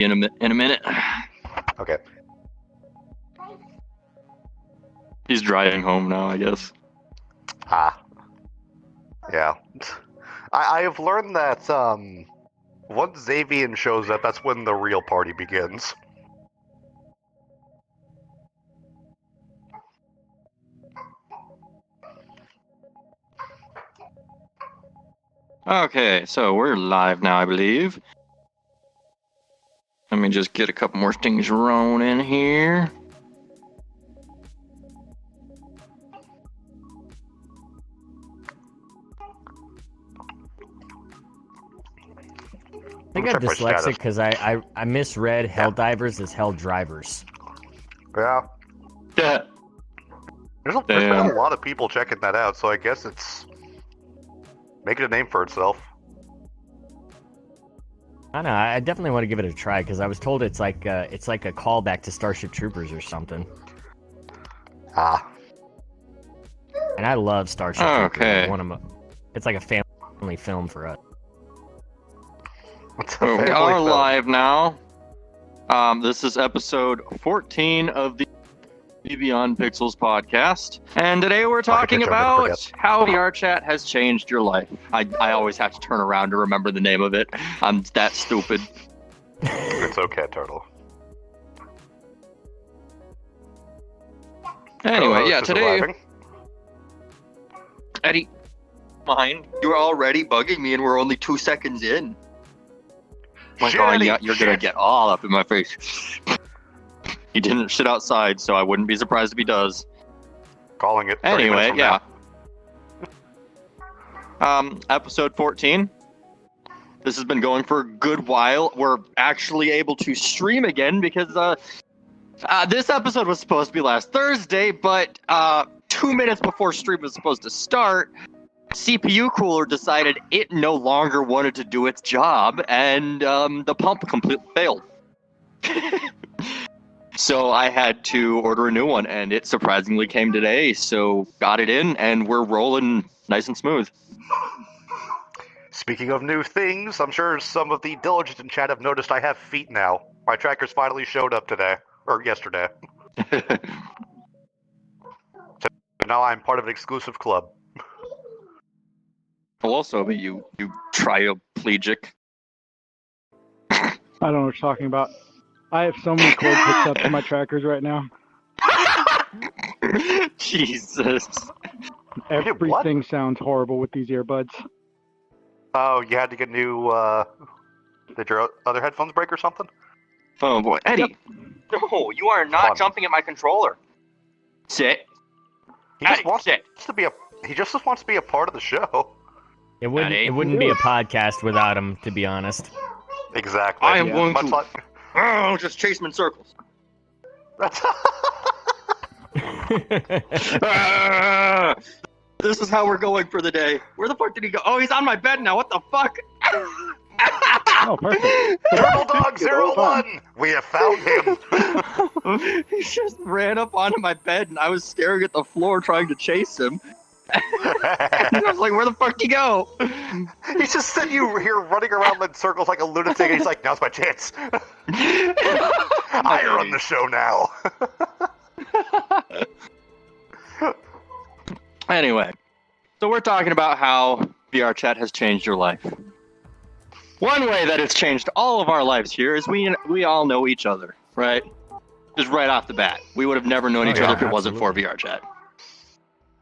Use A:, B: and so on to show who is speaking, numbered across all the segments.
A: in a minute.
B: Okay.
A: He's driving home now, I guess.
B: Yeah. I have learned that once Xavian shows up, that's when the real party begins.
A: Okay, so we're live now, I believe. Let me just get a couple more things thrown in here.
C: I think I'm dyslexic because I misread Helldivers as Helldrivers.
B: Yeah.
A: Yeah.
B: There's been a lot of people checking that out, so I guess it's making a name for itself.
C: I don't know. I definitely want to give it a try because I was told it's like a callback to Starship Troopers or something. And I love Starship Troopers.
A: Okay.
C: It's like a family film for us.
A: We are live now. This is episode 14 of the Beyond Pixels podcast, and today we're talking about how VRChat has changed your life. I always have to turn around to remember the name of it. I'm that stupid.
B: It's okay, Turtle.
A: Anyway, yeah, today... Eddie, mind, you're already bugging me and we're only 2 seconds in. My God, you're gonna get all up in my face. He didn't shit outside, so I wouldn't be surprised if he does.
B: Calling it.
A: Anyway, yeah. Episode 14. This has been going for a good while. We're actually able to stream again because this episode was supposed to be last Thursday, but 2 minutes before stream was supposed to start, CPU cooler decided it no longer wanted to do its job, and the pump completely failed. So I had to order a new one, and it surprisingly came today, so got it in, and we're rolling nice and smooth.
B: Speaking of new things, I'm sure some of the diligent in chat have noticed I have feet now. My trackers finally showed up today, or yesterday. So now I'm part of an exclusive club.
A: Also, but you trioplegic.
D: I don't know what you're talking about. I have so many cord picked up to my trackers right now.
A: Jesus.
D: Everything sounds horrible with these earbuds.
B: Oh, you had to get new, did your other headphones break or something?
A: Oh boy. Eddie! Yep. No, you are not jumping at my controller. Sit.
B: He just wants to be a part of the show.
C: It wouldn't be a podcast without him, to be honest.
B: Exactly.
A: I am going to... Oh, just chase him in circles. This is how we're going for the day. Where the fuck did he go? Oh, he's on my bed now. What the fuck?
D: Oh, perfect.
B: Turtle Dog 01! We have found him!
A: He just ran up onto my bed, and I was staring at the floor trying to chase him. And I was like, where the fuck did he go?
B: He's just sitting here running around in circles like a lunatic, and he's like, now's my chance. I run the show now.
A: Anyway, so we're talking about how VRChat has changed your life. One way that it's changed all of our lives here is we all know each other, right? Just right off the bat. We would have never known each other if it wasn't for VRChat.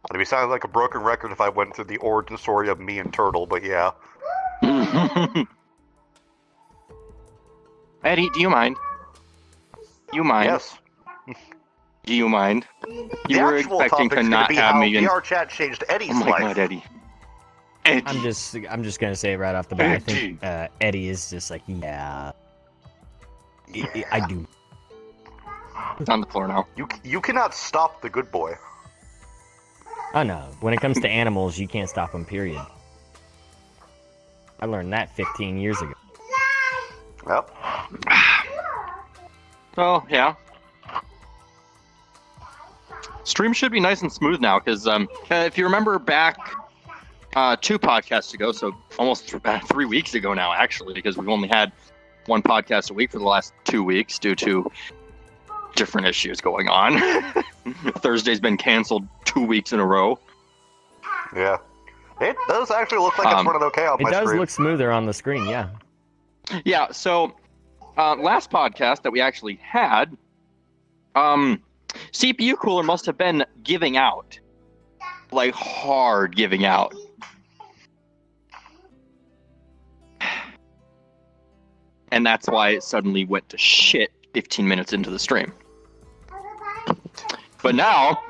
B: It'd be sounding like a broken record if I went through the origin story of me and Turtle, but yeah.
A: Eddie, do you mind? You mind?
B: Yes.
A: Do you mind? You were expecting to not have me in...
B: VRChat changed Eddie's life.
A: Oh my God, Eddie. Eddie.
C: I'm just gonna say right off the bat, I think Eddie is just like, yeah. I do.
A: It's on the floor now.
B: You cannot stop the good boy.
C: Oh no, when it comes to animals, you can't stop them, period. I learned that 15 years ago.
B: Yep.
A: Oh, yeah. Stream should be nice and smooth now, because if you remember back 2 podcasts ago, so almost 3 weeks ago now, actually, because we've only had one podcast a week for the last 2 weeks due to different issues going on. Thursday's been canceled 2 weeks in a row.
B: Yeah. It does actually look like it's running okay on my
C: It does
B: screen.
C: look smoother on the screen, yeah.
A: Yeah, so last podcast that we actually had, CPU cooler must have been giving out. Like, hard giving out. And that's why it suddenly went to shit 15 minutes into the stream. But now,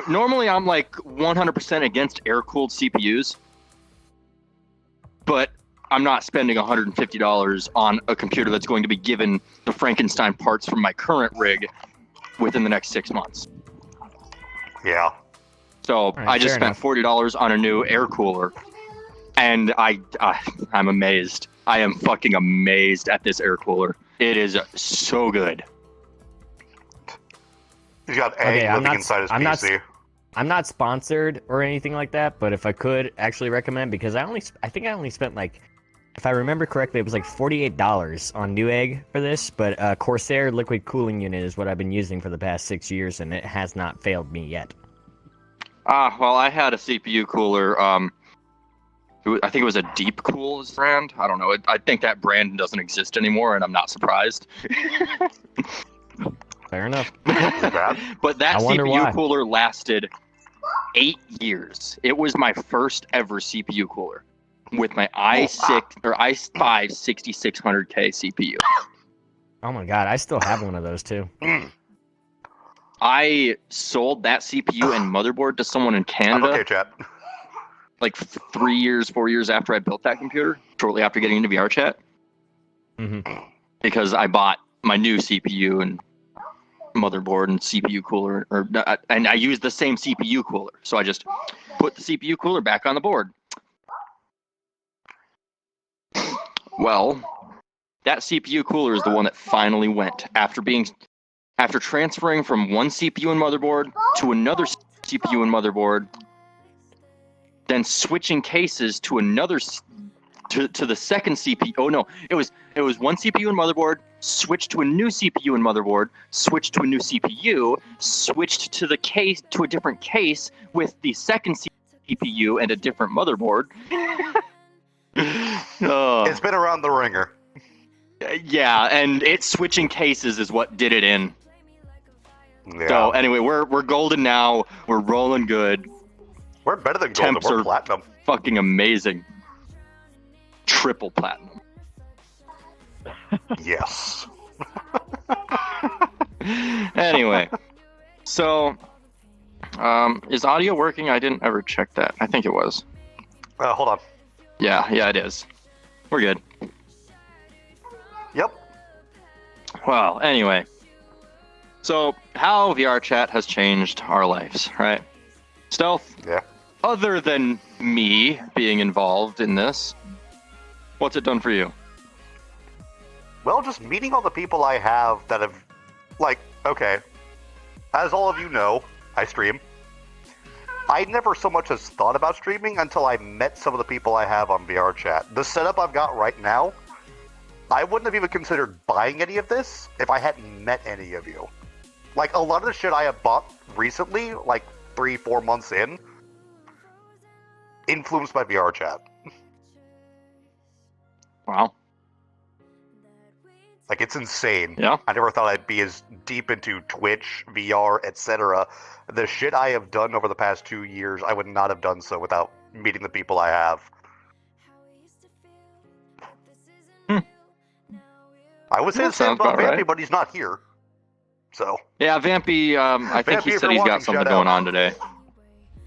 A: normally I'm like 100% against air-cooled CPUs, but I'm not spending $150 on a computer that's going to be given the Frankenstein parts from my current rig within the next 6 months.
B: Yeah.
A: So
C: right,
A: I just
C: fair
A: spent $40 on a new air cooler, and I'm amazed. I am fucking amazed at this air cooler. It is so good.
B: He's got egg living inside his PC.
C: I'm not sponsored or anything like that, but if I could actually recommend, because I think I only spent like, if I remember correctly, it was like $48 on Newegg for this, but Corsair liquid cooling unit is what I've been using for the past 6 years, and it has not failed me yet.
A: Well, I had a CPU cooler. I think it was a Deep Cool's brand. I don't know. I think that brand doesn't exist anymore, and I'm not surprised.
C: Fair enough.
A: But that CPU cooler lasted 8 years. It was my first ever CPU cooler with my i5 6600K CPU.
C: Oh my god, I still have one of those too.
A: I sold that CPU and motherboard to someone in Canada.
B: Okay, chat.
A: Like 4 years after I built that computer, shortly after getting into VRChat.
C: Mm-hmm.
A: Because I bought my new CPU and motherboard and CPU cooler, and I used the same CPU cooler. So I just put the CPU cooler back on the board. Well, that CPU cooler is the one that finally went after transferring from one CPU and motherboard to another CPU and motherboard, then switching cases to another to the second CPU. Oh no, it was one CPU and motherboard, switched to a new CPU and motherboard, switched to a new CPU, switched to the case to a different case with the second CPU and a different motherboard.
B: It's been around the ringer.
A: Yeah, and it's switching cases is what did it in.
B: Yeah.
A: So anyway, we're golden now. We're rolling good.
B: We're better than golden.
A: Temps
B: We're
A: are
B: platinum.
A: fucking amazing. Triple platinum.
B: Yes.
A: Anyway, so is audio working? I didn't ever check that. I think it was.
B: Hold on.
A: Yeah, it is. We're good.
B: Yep.
A: Well, anyway. So, how VRChat has changed our lives, right? Stealth,
B: Yeah.
A: other than me being involved in this, what's it done for you?
B: Well, just meeting all the people I have that have, like, okay, as all of you know, I stream. I never so much as thought about streaming until I met some of the people I have on VRChat. The setup I've got right now, I wouldn't have even considered buying any of this if I hadn't met any of you. Like, a lot of the shit I have bought recently, like 3-4 months in, influenced by VRChat.
A: Wow.
B: Like, it's insane.
A: Yeah.
B: I never thought I'd be as deep into Twitch, VR, etc. The shit I have done over the past 2 years, I would not have done so without meeting the people I have. I would say
A: That
B: the same
A: sounds
B: about
A: about
B: Vampy,
A: right.
B: but he's not here. So,
A: Yeah, Vampy, I think
B: Vampy,
A: he
B: if
A: said
B: you're
A: he's got
B: watching,
A: something
B: shout
A: going
B: out.
A: on today.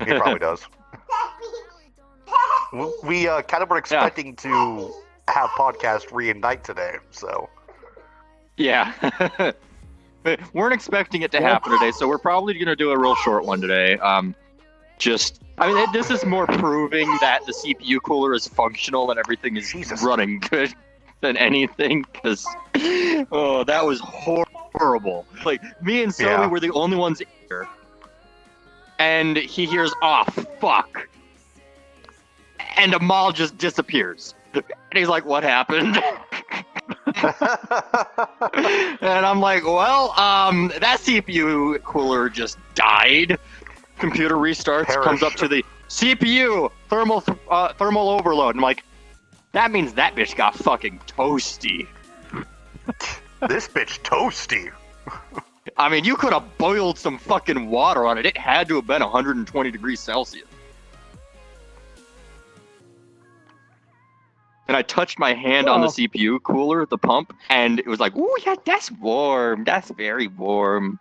B: he probably does. We kind of were expecting to have podcast reunite today, so...
A: Yeah. We weren't expecting it to happen today, so we're probably going to do a real short one today. This is more proving that the CPU cooler is functional and everything is running good than anything, because, oh, that was horrible. Like, me and Zoe were the only ones here, and he hears, "Oh, fuck," and Amal just disappears. And he's like, "What happened?" And I'm like, well, that CPU cooler just died. Computer restarts, comes up to the CPU thermal overload. I'm like, that means that bitch got fucking toasty.
B: This bitch toasty.
A: I mean, you could have boiled some fucking water on it. It had to have been 120 degrees Celsius. And I touched my hand on the CPU cooler, the pump, and it was like, ooh, yeah, that's warm. That's very warm.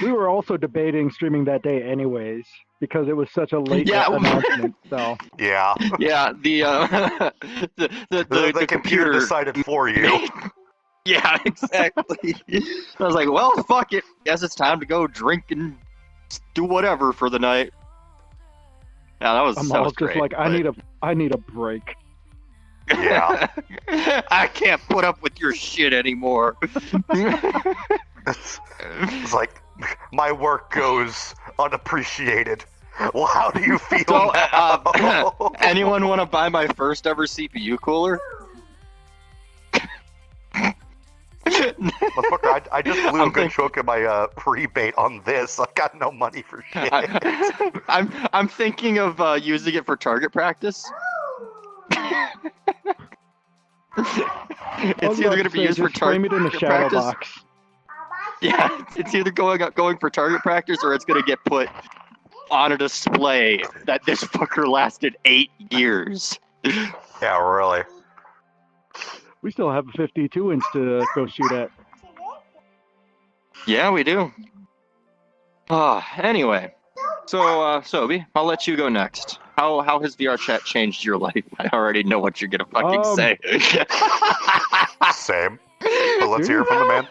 D: We were also debating streaming that day anyways, because it was such a late announcement, so...
B: Yeah.
A: Yeah, the
B: computer decided for you.
A: Yeah, exactly. I was like, well, fuck it. Guess it's time to go drink and do whatever for the night. Yeah, that was
D: just
A: great,
D: like, I need a break.
B: Yeah.
A: I can't put up with your shit anymore.
B: It's like, my work goes unappreciated. Well, how do you feel
A: So,
B: now?
A: Anyone want to buy my first ever CPU cooler?
B: Motherfucker, I just blew a good chunk of my rebate on this. I got no money for shit.
A: I'm thinking of using it for target practice. It's either going to be used for target
D: frame it in a shadow
A: practice.
D: box.
A: Yeah, it's either going for target practice or it's going to get put on a display that this fucker lasted 8 years.
B: Yeah, really.
D: We still have a 52-inch to go shoot at.
A: Yeah, we do. Anyway, so Sobi, I'll let you go next. How has VRChat changed your life? I already know what you're gonna fucking say.
B: Same. But let's hear from the man.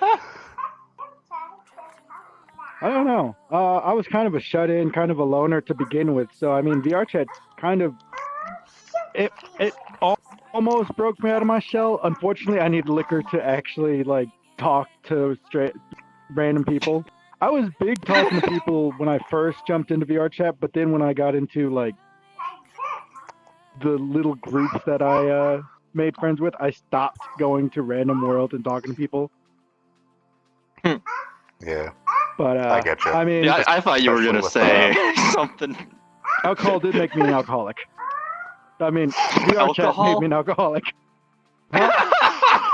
D: I don't know. I was kind of a shut-in, kind of a loner to begin with. So I mean, VRChat kind of it almost broke me out of my shell. Unfortunately, I need liquor to actually like talk to random people. I was big talking to people when I first jumped into VRChat, but then when I got into like the little groups that I made friends with, I stopped going to random world and talking to people.
B: Yeah.
D: But
B: I get you.
D: I mean,
A: Yeah, I thought you were gonna say something.
D: Alcohol did make me an alcoholic. I mean, VRChat made me an alcoholic.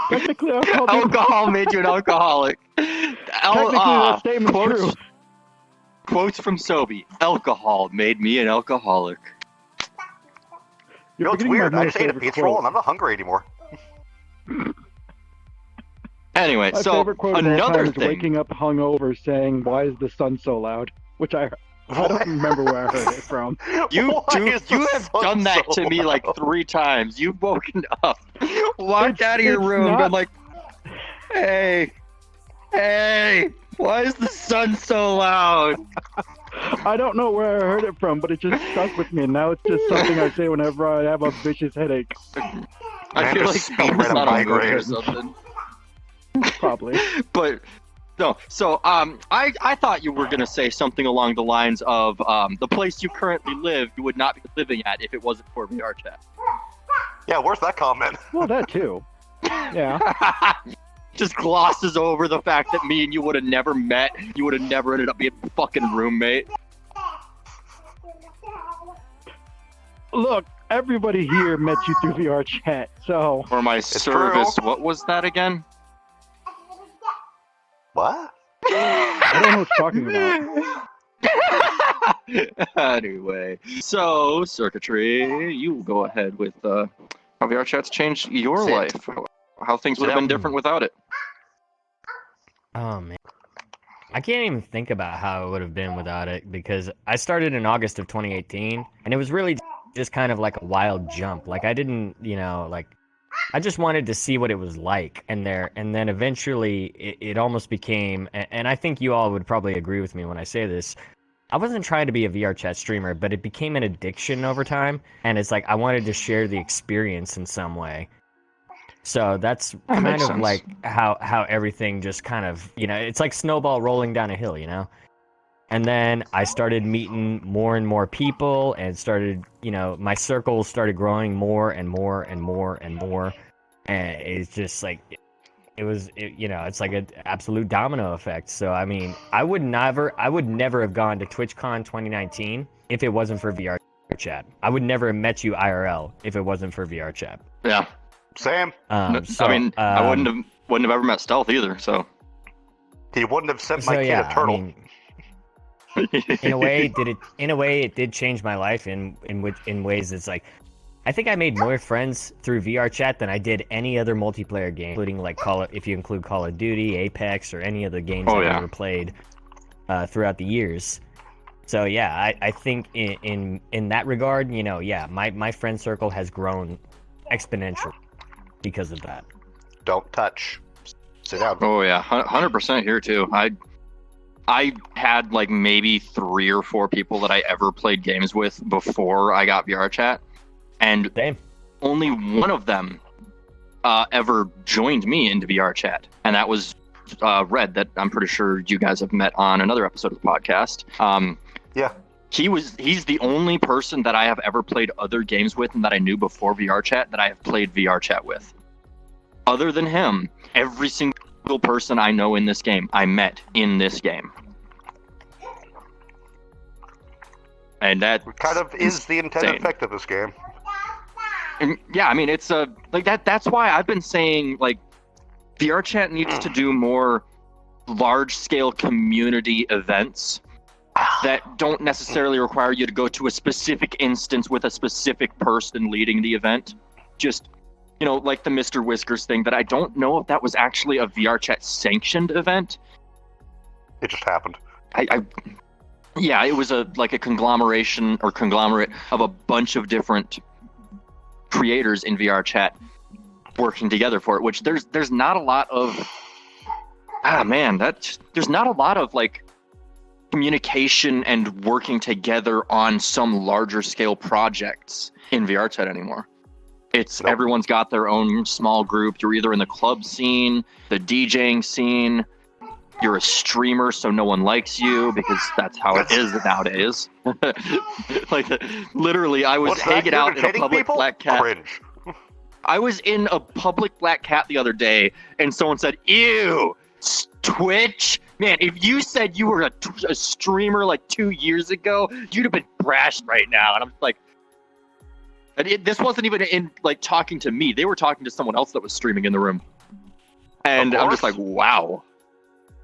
D: Technically,
A: alcohol made you an alcoholic.
D: Technically, that statement's true.
A: Quotes from Sobi. Alcohol made me an alcoholic.
B: You know, it's weird. I just ate a pizza roll and I'm not hungry anymore.
A: Anyway,
D: my
A: so
D: favorite quote
A: another
D: is
A: thing.
D: waking up hungover saying, "Why is the sun so loud?" Which I don't remember where I heard it from.
A: You have done that to me like 3 times. You've woken up, walked out of your room, and been like, hey, why is the sun so loud?
D: I don't know where I heard it from, but it just stuck with me, and now it's just something I say whenever I have a vicious headache.
A: I feel like Peter's not on board or something.
D: Probably.
A: But no, so I thought you were gonna say something along the lines of the place you currently live, you would not be living at if it wasn't for VRChat.
B: Yeah, where's that comment?
D: Well, that too. Yeah.
A: Just glosses over the fact that me and you would have never met. You would have never ended up being a fucking roommate.
D: Look, everybody here met you through VRChat, so.
A: For my service,
B: true.
A: what was that again?
B: What?
D: I don't know what you're talking about.
A: Anyway, so circuitry, you go ahead with how VRChat's changed your life. How things would have been different without it.
C: Oh man, I can't even think about how it would have been without it, because I started in August of 2018, and it was really just kind of like a wild jump. Like I didn't, like I just wanted to see what it was like, and then eventually it almost became, and I think you all would probably agree with me when I say this, I wasn't trying to be a VRChat streamer, but it became an addiction over time, and it's like I wanted to share the experience in some way. So that's kind of
A: sense.
C: like how everything just kind of, it's like snowball rolling down a hill, And then I started meeting more and more people, and started, my circle started growing more and more and more and more. And it's just like it's like an absolute domino effect. So I mean, I would never have gone to TwitchCon 2019 if it wasn't for VRChat. I would never have met you IRL if it wasn't for VRChat.
A: Yeah.
B: Sam,
A: I mean, I wouldn't have ever met Stealth either. So
B: he wouldn't have sent my
C: so
B: kid
C: yeah,
B: a turtle.
C: I mean, in a way, it did change my life in ways it's like, I think I made more friends through VRChat than I did any other multiplayer game, including like if you include Call of Duty, Apex, or any of the games I've ever played throughout the years. So yeah, I think in that regard, my friend circle has grown exponentially because of that.
B: Don't touch. Sit down.
A: Oh yeah, 100% here too. I had like maybe 3 or 4 people that I ever played games with before I got VRChat, and
C: Same.
A: only one of them ever joined me into VRChat, and that was Red. That I'm pretty sure you guys have met on another episode of the podcast.
B: Yeah.
A: He's the only person that I have ever played other games with and that I knew before VRChat that I have played VRChat with. Other than him, every single person I know in this game, I met in this game. And that
B: kind of is the intended effect of this game.
A: And yeah, I mean, it's like that. That's why I've been saying like VRChat needs to do more large-scale community events that don't necessarily require you to go to a specific instance with a specific person leading the event. Just, like the Mr. Whiskers thing that I don't know if that was actually a VRChat sanctioned event.
B: It just happened.
A: Yeah, it was a conglomerate of a bunch of different creators in VRChat working together for it, which there's not a lot of there's not a lot of like communication and working together on some larger scale projects in VRChat anymore. It's everyone's got their own small group. You're either in the club scene, the DJing scene, you're a streamer, so no one likes you because that's how it is nowadays. Literally, I was hanging out in a public black cat.
B: Cringe.
A: I was in a public black cat the other day, and someone said, "Ew, Twitch." Man, if you said you were a streamer like 2 years ago, you'd have been brashed right now. And I'm like, this wasn't even in like talking to me. They were talking to someone else that was streaming in the room, and I'm just like, wow,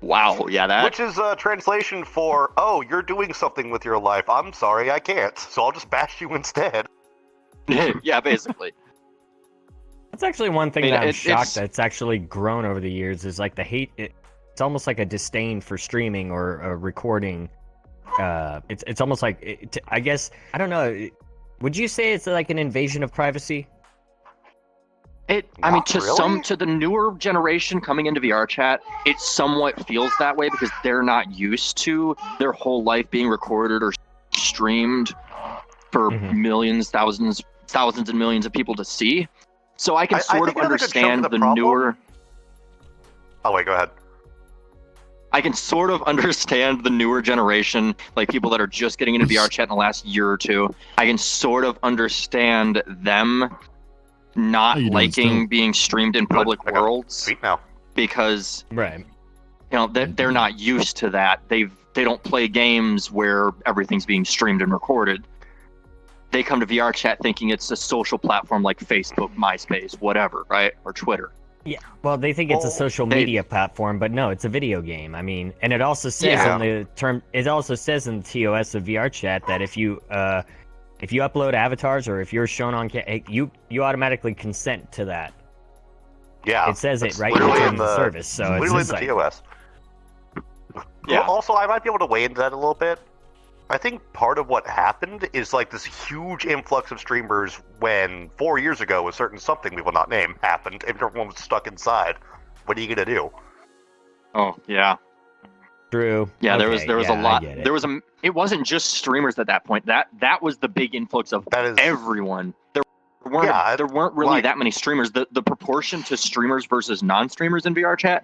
A: yeah, that.
B: Which is a translation for, "Oh, you're doing something with your life. I'm sorry, I can't. So I'll just bash you instead."
A: Yeah, basically.
C: That's actually one thing that I'm shocked that's actually grown over the years is like the hate. It's almost like a disdain for streaming or recording. It's almost like I guess I don't know. Would you say it's like an invasion of privacy?
A: To the newer generation coming into VRChat, it somewhat feels that way because they're not used to their whole life being recorded or streamed for millions, thousands and millions of people to see. So I can sort of understand the newer.
B: Oh wait, go ahead.
A: I can sort of understand the newer generation, like people that are just getting into VRChat in the last year or two. I can sort of understand them not liking being streamed in public worlds because they're not used to that. They don't play games where everything's being streamed and recorded. They come to VRChat thinking it's a social platform like Facebook, MySpace, whatever, right? Or Twitter.
C: Yeah, well, they think it's a social media platform, but no, it's a video game. I mean, and it also says it also says in the TOS of VRChat that if you upload avatars or if you're shown on you automatically consent to that.
B: Yeah,
C: it says it right in the service. So it's
B: literally in the TOS. Yeah. Also, I might be able to weigh into that a little bit. I think part of what happened is like this huge influx of streamers when 4 years ago a certain something we will not name happened and everyone was stuck inside. What are you gonna do?
A: Oh yeah.
C: True.
A: Yeah, there was a lot. It wasn't just streamers at that point. That was the big influx of everyone. There weren't really that many streamers. The proportion to streamers versus non-streamers in VRChat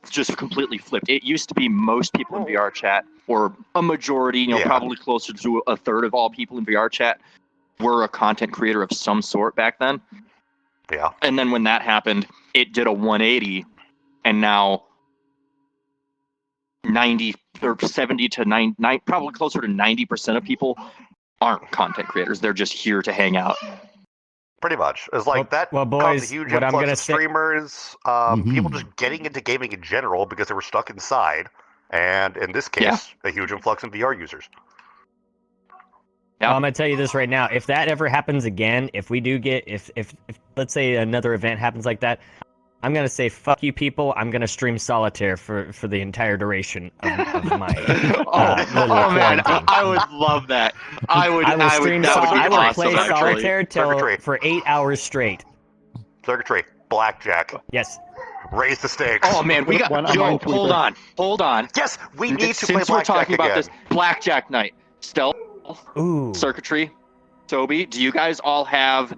A: just completely flipped. It used to be most people in VRChat, or a majority, probably closer to a third of all people in VRChat were a content creator of some sort back then.
B: Yeah.
A: And then when that happened, it did a 180, and now 90 or 70 to 9, probably closer to 90% of people aren't content creators. They're just here to hang out.
B: Pretty much. It's like that
C: well,
B: caused
C: boys,
B: a huge
C: what I'm
B: influx
C: gonna
B: of
C: say-
B: streamers, people just getting into gaming in general because they were stuck inside, and in this case, a huge influx in VR users.
A: Yeah.
C: Well, I'm gonna tell you this right now. If that ever happens again, if we do get, if let's say another event happens like that, I'm gonna say fuck you people. I'm gonna stream solitaire for the entire duration of my little
A: man,
C: quarantine.
A: I would love that. I will stream
C: I will
A: awesome,
C: play
A: actually.
C: solitaire
B: Circuitry.
C: for 8 hours straight.
B: Circuitry, blackjack,
C: Yes.
B: raise the stakes.
A: Oh man, we got.
D: One
A: Yo,
D: online
A: hold on.
B: Yes, we need to
A: Since
B: play
A: we're
B: blackjack
A: talking
B: again.
A: about this blackjack night, stealth,
C: Ooh.
A: circuitry, Toby, do you guys all have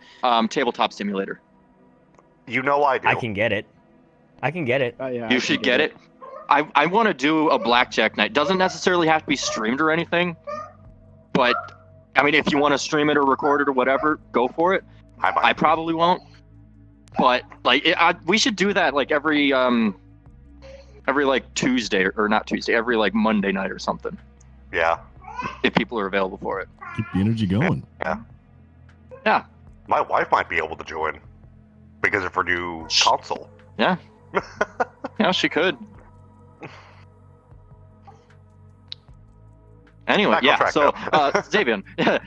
A: tabletop simulator?
B: You know I do.
C: I can get it.
D: Yeah,
A: You should get it. I want to do a blackjack night. Doesn't necessarily have to be streamed or anything, but I mean, if you want to stream it or record it or whatever, go for it.
B: I might.
A: I probably won't, but like we should do that like every like Tuesday or not Tuesday, every like Monday night or something,
B: Yeah.
A: if people are available for it.
E: Keep the energy going.
B: My wife might be able to join because of her new console.
A: Yeah, she could. Anyway,
B: Back on
A: yeah.
B: track,
A: So,
B: though.
A: Xavier,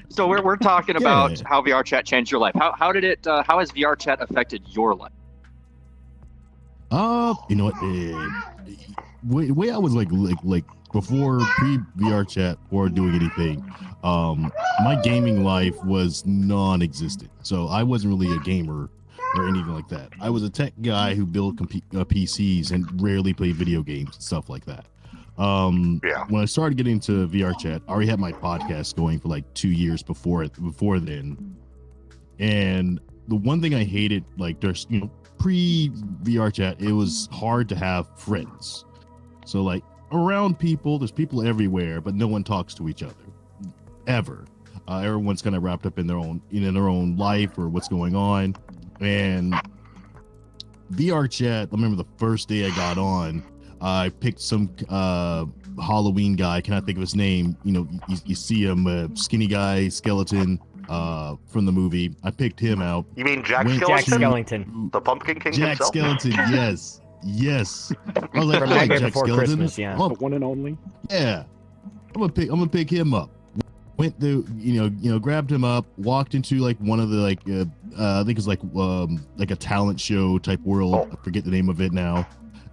A: so we're talking about
E: Yeah.
A: how VRChat changed your life. How did it? How has VRChat affected your life?
E: You know what? Way I was like before pre VR chat or doing anything, my gaming life was non-existent. So I wasn't really a gamer or anything like that. I was a tech guy who built PCs and rarely played video games and stuff like that.
B: Yeah.
E: When I started getting into VR chat, I already had my podcast going for like 2 years before then. And the one thing I hated, like there's, pre VR chat, it was hard to have friends. So like around people, there's people everywhere, but no one talks to each other ever. Everyone's kind of wrapped up in their own life or what's going on. And VR chat, I remember the first day I got on, I picked some Halloween guy. Can I think of his name? You see him, skinny guy, skeleton from the movie. I picked him out.
B: You mean Jack
E: Went
C: Jack
B: Skellington?
C: Skellington.
B: The Pumpkin King
E: Jack
B: himself?
E: Skeleton, yes. I was like,
C: From
E: I like
C: Nightmare
E: Jack
C: Before
E: Skeleton.
C: Christmas, yeah.
E: Oh,
D: The one and only.
E: yeah. I'm gonna pick him up. Went to grabbed him up, walked into like one of the I think it's like a talent show type world.
B: Oh.
E: I forget the name of it now.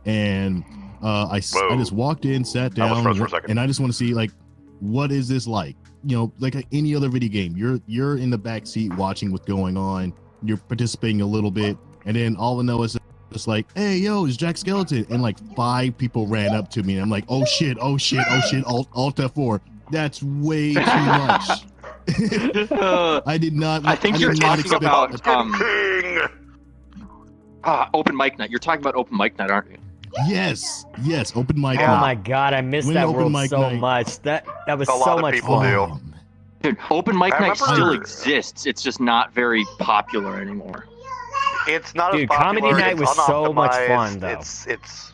E: And I
B: Whoa.
E: just walked in, sat
B: I almost
E: down,
B: froze for a second.
E: and I just want to see like what is this like? Like any other video game. You're in the back seat watching what's going on. You're participating a little bit, and then all I know is it's like, hey, yo, it's Jack Skeleton, and like 5 people ran up to me, and I'm like, oh shit, alt F4. That's way too much. I did not.
A: I think you're
E: did not
A: talking
E: expect
A: about
B: King!
A: open mic night. You're talking about open mic night, aren't you?
E: Yes, open mic.
C: Oh
E: night.
C: my god, I missed
E: When
C: that
E: open
C: world
E: mic
C: so
E: night-
C: much. That was
B: A lot
C: so
B: of
C: much
B: people
C: fun.
B: do.
E: Oh,
A: Dude, open mic
B: I
A: night
B: remember-
A: still exists. It's just not very popular anymore.
B: It's not
C: Dude,
B: as popular.
C: Comedy Night
B: it's
C: was so much
B: unoptimized,
C: fun, though.
B: It's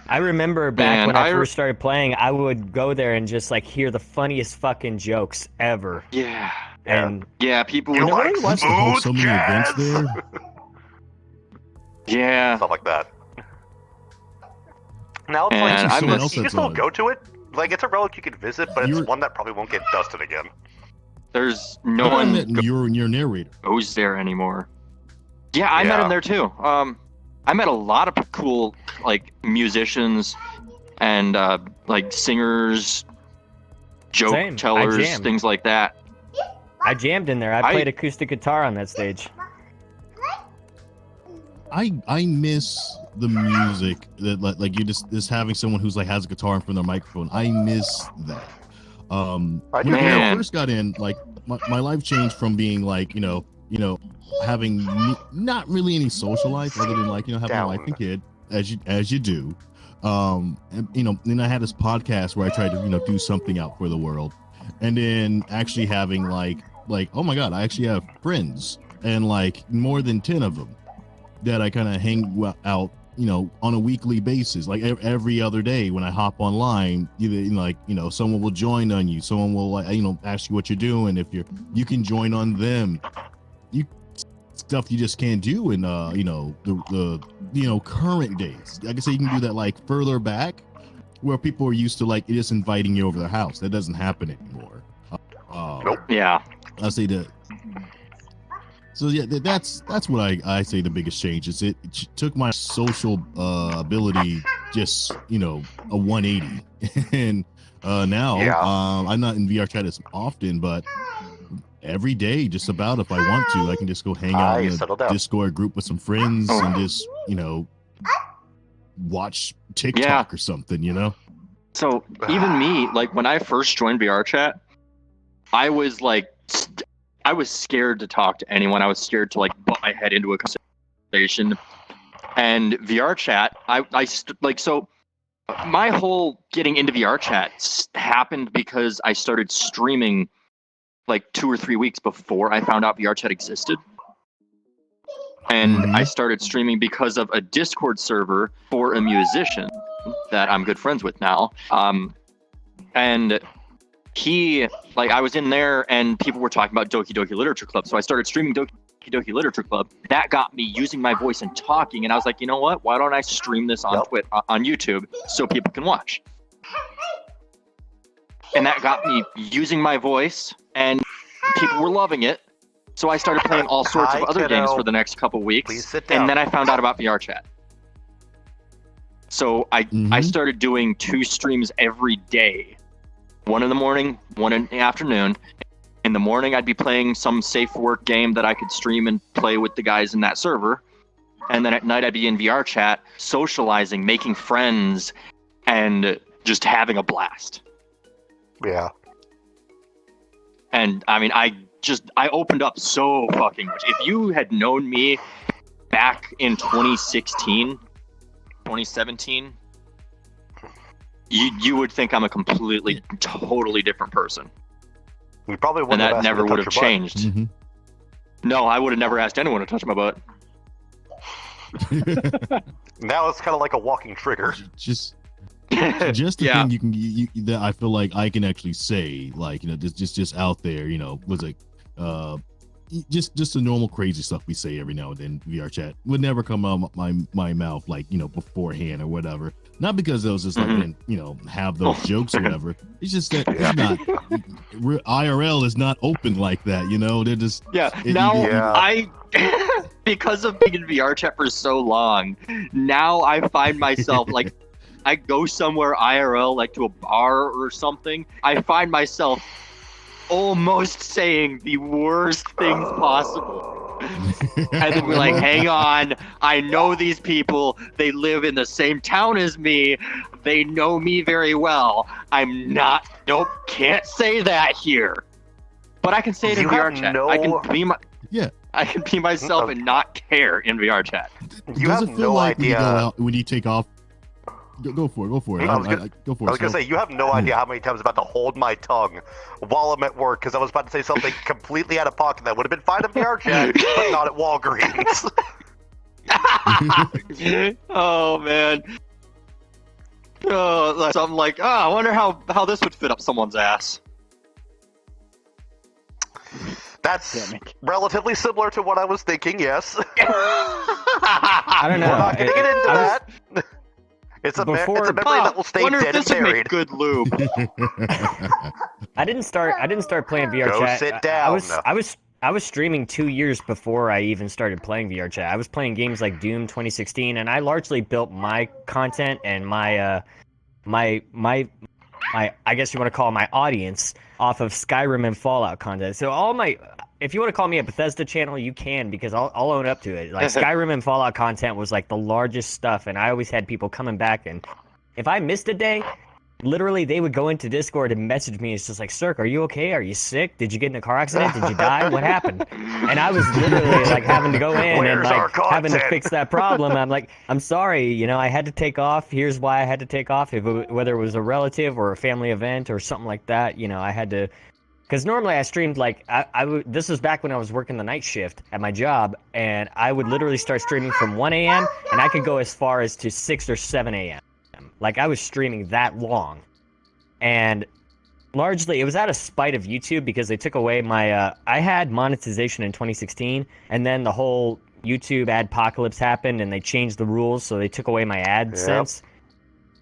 C: I remember back
A: Man,
C: when I
A: I-
C: first started playing, I would go there and just like hear the funniest fucking jokes ever.
A: Yeah.
C: And
A: Yeah, people
B: You
A: would.
B: like
C: really was
E: to host
B: smooth
E: so many events
B: jazz?
E: there.
A: Yeah.
B: Stuff like that. Now it's
A: And
B: like
A: I'm
B: you
A: a-
B: can still
E: on.
B: go to it. Like it's a relic you can visit, but it's
E: You're-
B: one that probably won't get dusted again.
A: There's no
E: I
A: one
E: met your narrator.
A: goes there anymore. Yeah, I met
B: Yeah.
A: him there too. I met a lot of cool like musicians and like singers, joke
C: Same. I
A: tellers,
C: jammed.
A: things like that.
C: I jammed in there. I played acoustic guitar on that stage.
E: I miss the music that like you just having someone who's like has a guitar in front of their microphone. I miss that.
B: I do
E: When I
A: Man.
E: first got in, like my life changed from being like having not really any social life other than like having a wife and kid as you do. And then I had this podcast where I tried to do something out for the world, and then actually having like oh my god, I actually have friends and like more than 10 of them that I kind of hang out, on a weekly basis, like every other day when I hop online. Either someone will join on you, someone will ask you what you're doing. If you can join on them. Stuff you just can't do in the current days. Like I say, you can do that like further back where people are used to like just inviting you over their house. That doesn't happen anymore.
B: Nope.
A: Yeah.
E: I say that. So yeah, that's what I say the biggest change is. It took my social ability just a 180, and now I'm not in VRChat as often, but every day, just about, if I want to, I can just go hang out in a Discord group with some friends and just watch TikTok or something.
A: So even me, like when I first joined VRChat, I was scared to talk to anyone. I was scared to like butt my head into a conversation. And VRChat, so my whole getting into VRChat happened because I started streaming like 2 or 3 weeks before I found out VRChat existed. And I started streaming because of a Discord server for a musician that I'm good friends with now. And he, I was in there and people were talking about Doki Doki Literature Club. So I started streaming Doki Doki Literature Club. That got me using my voice and talking. And I was like, you know what? Why don't I stream this on on YouTube so people can watch? And that got me using my voice, and people were loving it. So I started playing all sorts of other games for the next couple weeks. And then I found out about VRChat. So I started doing 2 streams every day. 1 in the morning, 1 in the afternoon. In the morning, I'd be playing some safe for work game that I could stream and play with the guys in that server. And then at night, I'd be in VRChat, socializing, making friends, and just having a blast.
B: Yeah.
A: And I mean, I opened up so fucking much. If you had known me back in 2016, 2017, you would think I'm a completely, totally different person.
B: We probably wouldn't
A: and
B: have
A: that
B: asked
A: never
B: you to
A: would
B: touch
A: have
B: your
A: changed.
E: Mm-hmm.
A: No, I would have never asked anyone to touch my butt.
B: butt. Now it's kind of like a walking trigger.
E: Just a thing that I feel like I can actually say, like, just out there, was like, just the normal crazy stuff we say every now and then. VRChat would never come out my mouth, like, beforehand or whatever. Not because those just like, have those jokes or whatever. It's just that it's not IRL is not open like that. They're just
A: I because of being in VRChat for so long, now I find myself like. I go somewhere IRL, like to a bar or something, I find myself almost saying the worst things possible. And then we're like, hang on, I know these people, they live in the same town as me, they know me very well. Can't say that here. But I can say it in VRChat. I can be myself and not care in VRChat.
B: You have no idea
E: when you take off. Go for it.
B: Go for it. I was going to say, you have no idea how many times I'm about to hold my tongue while I'm at work because I was about to say something completely out of pocket that would have been fine at VRChat, but not at Walgreens.
A: Oh, man. Oh, something like, I wonder how this would fit up someone's ass.
B: That's relatively similar to what I was thinking, yes.
C: I don't know.
B: We're not going to get into that. It's a memory that will stay dead and buried.
A: Good lube.
C: I didn't start playing VRChat.
B: Go sit down.
C: I was streaming 2 years before I even started playing VRChat. I was playing games like Doom 2016, and I largely built my content and my I guess you want to call it my audience off of Skyrim and Fallout content. So if you want to call me a Bethesda channel, you can, because I'll own up to it. Like Skyrim and Fallout content was like the largest stuff, and I always had people coming back. And if I missed a day, literally they would go into Discord and message me. It's just like, Cirque, are you okay? Are you sick? Did you get in a car accident? Did you die? What happened? And I was literally like having to go in and like having to fix that problem. I'm like, I'm sorry, I had to take off. Here's why I had to take off. Whether it was a relative or a family event or something like that, I had to Because normally I streamed like this was back when I was working the night shift at my job, and I would literally start streaming from 1 a.m. and I could go as far as to 6 or 7 a.m. Like I was streaming that long, and largely it was out of spite of YouTube because they took away my. I had monetization in 2016, and then the whole YouTube adpocalypse happened, and they changed the rules, so they took away my AdSense.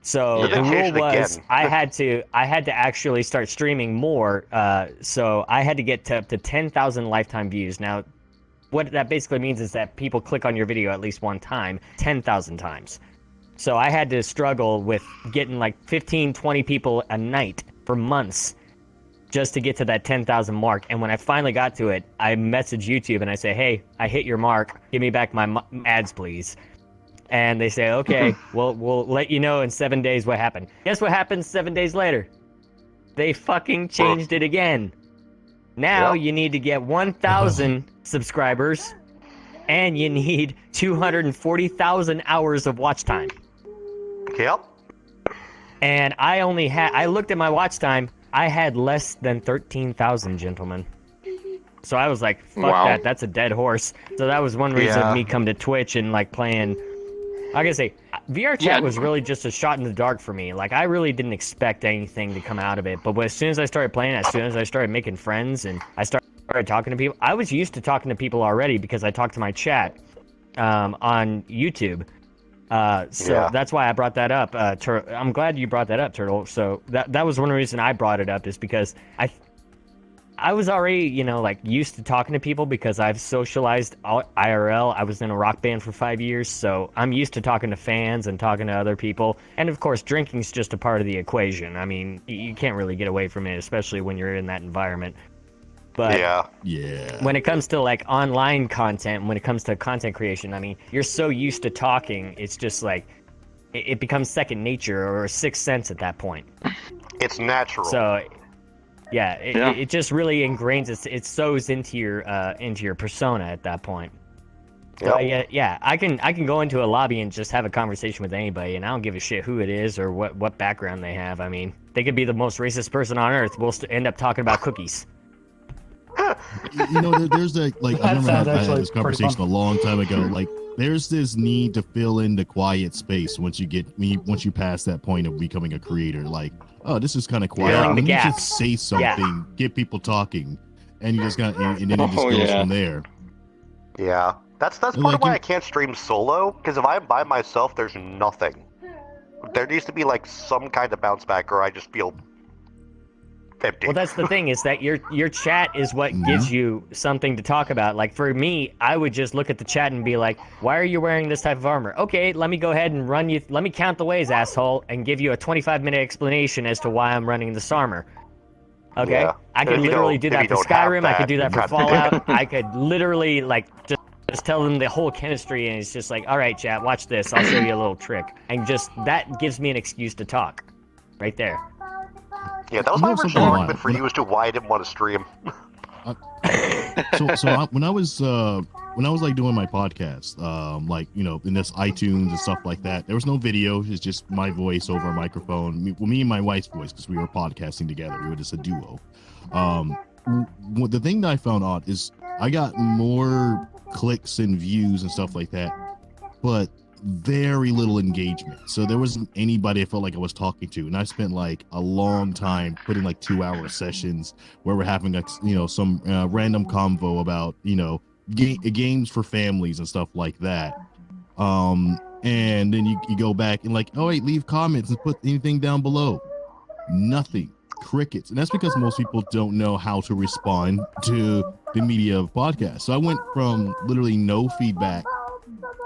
C: So
B: Yeah.
C: the
B: They
C: rule
B: changed it
C: was
B: again.
C: I had to actually start streaming more. So I had to get to up to 10,000 lifetime views. Now, what that basically means is that people click on your video at least one time, 10,000 times. So I had to struggle with getting like 15, 20 people a night for months just to get to that 10,000 mark. And when I finally got to it, I message YouTube and I say, hey, I hit your mark. Give me back my ads, please. And they say, okay, we'll let you know in 7 days what happened. Guess what happens 7 days later? They fucking changed it again. Now you need to get 1,000 subscribers, and you need 240,000 hours of watch time.
B: Yep.
C: And I looked at my watch time, I had less than 13,000, gentlemen. So I was like, fuck that, that's a dead horse. So that was one reason of me come to Twitch and like playing. Like I say, VRChat was really just a shot in the dark for me. Like, I really didn't expect anything to come out of it. But as soon as I started playing, as soon as I started making friends and I started talking to people, I was used to talking to people already because I talked to my chat on YouTube. So that's why I brought that up. I'm glad you brought that up, Turtle. So that was one reason I brought it up, is because I was already, like used to talking to people because I've socialized IRL. I was in a rock band for 5 years, so I'm used to talking to fans and talking to other people. And of course, drinking's just a part of the equation. I mean, you can't really get away from it, especially when you're in that environment. But when it comes to like online content, when it comes to content creation, I mean, you're so used to talking, it's just like it becomes second nature or a sixth sense at that point.
B: It's natural.
C: So it just really ingrains it sews into your persona at that point. So, I can go into a lobby and just have a conversation with anybody, and I don't give a shit who it is or what background they have. I mean, they could be the most racist person on earth. We'll end up talking about cookies.
E: There's I remember I had this conversation a long time ago. Like, there's this need to fill in the quiet space once you pass that point of becoming a creator. Like, oh, this is kind of quiet.
C: Filling the
E: You
C: gaps.
E: just say something, get people talking, and you just got, and then it just goes from there.
B: Yeah, that's part of why I can't stream solo. Because if I'm by myself, there's nothing. There needs to be like some kind of bounce back, or I just feel empty.
C: Well, that's the thing, is that your chat is what gives you something to talk about. Like, for me, I would just look at the chat and be like, why are you wearing this type of armor? Okay, let me go ahead and let me count the ways, asshole, and give you a 25-minute explanation as to why I'm running this armor. Okay?
B: Yeah.
C: I could literally do that for Skyrim, I could do that for Fallout, I could literally, like, just tell them the whole chemistry, and it's just like, all right, chat, watch this, I'll show you a little trick. And just, that gives me an excuse to talk. Right there.
B: Yeah, that was my original argument for you as to why I didn't want to stream.
E: When I was like doing my podcast, in this iTunes and stuff like that, there was no video. It's just my voice over a microphone. Me and my wife's voice, because we were podcasting together. We were just a duo. The thing that I found odd is I got more clicks and views and stuff like that, but very little engagement. So there wasn't anybody I felt like I was talking to, and I spent like a long time putting like 2-hour sessions where we're having some random convo about games for families and stuff like that. And then you go back and like, oh wait, leave comments and put anything down below. Nothing. Crickets. And that's because most people don't know how to respond to the media of podcasts. So I went from literally no feedback,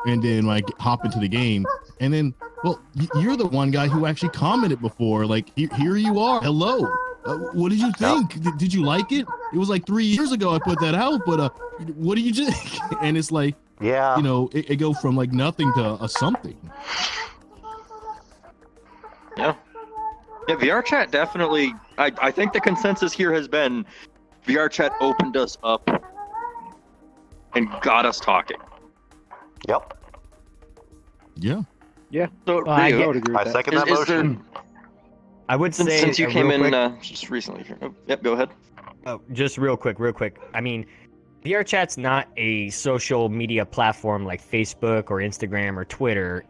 E: and then like hop into the game, and then, well, you're the one guy who actually commented before, like, here you are, hello, what did you think? Did you like it? It was like 3 years ago I put that out, but what do you think? And it's like, it go from like nothing to something.
A: Yeah, VRChat definitely, I think the consensus here has been VRChat opened us up and got us talking.
B: Yep.
E: Yeah.
A: So,
D: I
A: Ryu,
D: would agree with
B: I second that motion.
C: I would say,
A: since you came
C: real
A: in
C: quick,
A: just recently. Oh, yep, go ahead.
C: Just real quick. I mean, VRChat's not a social media platform like Facebook or Instagram or Twitter.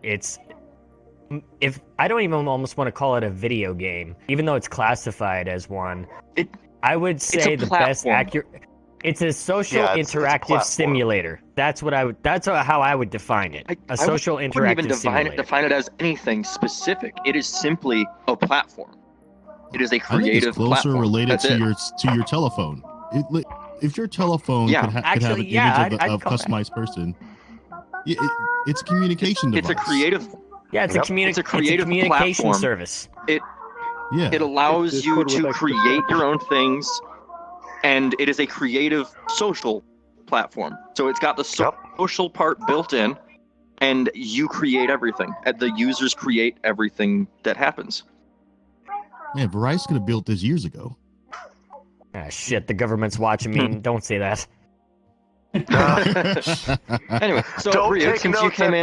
C: If I don't even almost want to call it a video game, even though it's classified as one. I would say the best accurate. It's a social interactive simulator. That's how I would define it. A social interactive simulator.
A: Define it as anything specific. It is simply a platform. It is a
E: I think
A: creative
E: it's closer
A: platform.
E: related to your telephone. If your telephone could have an image of a customized person, it's a communication device.
A: It's a creative.
C: Yeah, it's a creative communication
A: platform.
C: service.
A: It allows you to create your own things, and it is a creative social platform. So it's got the social part built in, and you create everything. And the users create everything that happens.
E: Man, Verizon could have built this years ago.
C: Ah, shit, the government's watching me. Don't say that.
A: Anyway, so Rhea, since you came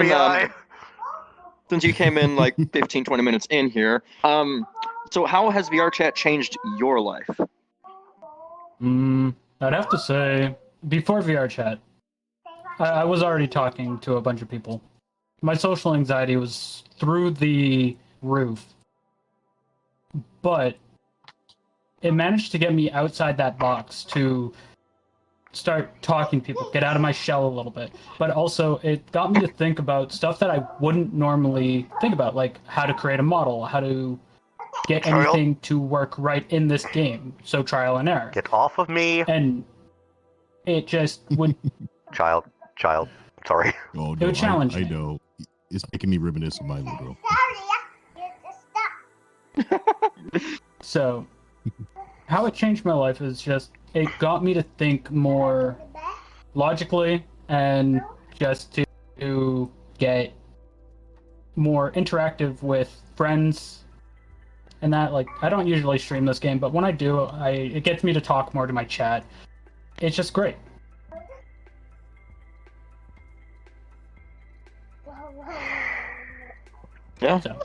A: in like 15, 20 minutes in here, so how has VRChat changed your life?
F: I'd have to say, before VRChat, I was already talking to a bunch of people. My social anxiety was through the roof. But it managed to get me outside that box to start talking to people, get out of my shell a little bit. But also, it got me to think about stuff that I wouldn't normally think about, like how to create a model, how to get anything to work right in this game. So trial and error.
B: Get off of me.
F: And it just would...
B: Child. Sorry.
E: Oh,
F: It
E: no,
F: would challenge
E: I
F: me.
E: know. It's making me reminisce of my little girl.
F: So, how it changed my life is just, it got me to think more logically and just to get more interactive with friends and that. Like, I don't usually stream this game, but when I do, it gets me to talk more to my chat. It's just great.
A: Yeah.
F: So,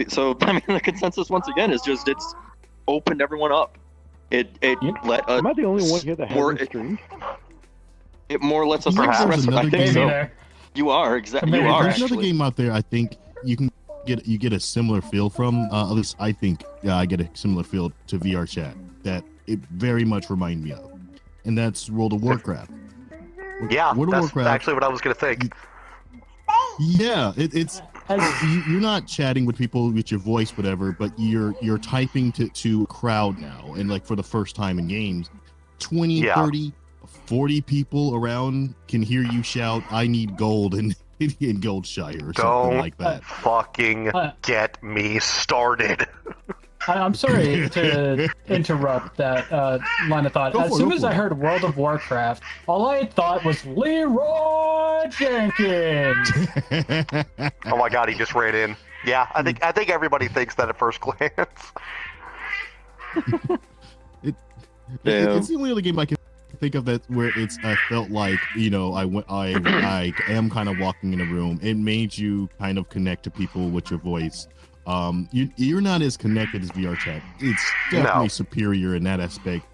A: So I mean, the consensus once again is just it's opened everyone up. It let us.
D: Am I the only one here that hasn't streamed?
A: It more lets us
E: Perhaps.
A: express.
E: There's
A: I
E: another
A: think
E: game.
A: so.
F: there.
A: You are exactly.
F: Maybe
A: You are
E: There's another
A: actually.
E: game out there I think you can get a similar feel from. At least I think I get a similar feel to VRChat that it very much reminds me of, and that's World of Warcraft.
B: Yeah,
E: World of
B: that's
E: Warcraft.
B: actually what I was going to think.
E: Yeah, it's you're not chatting with people with your voice, whatever, but you're typing to a crowd now, and like for the first time in games, 20, 30, 40 people around can hear you shout, "I need gold," in Goldshire or something like that.
B: Fucking get me started.
F: I'm sorry to interrupt that line of thought. As soon as I heard World of Warcraft, all I thought was Leroy Jenkins.
B: Oh my god, he just ran in. Yeah, I think everybody thinks that at first glance.
E: It's the only other game I can think of that where I felt like I am kind of walking in a room. It made you kind of connect to people with your voice. You're not as connected as VRChat. It's definitely superior in that aspect.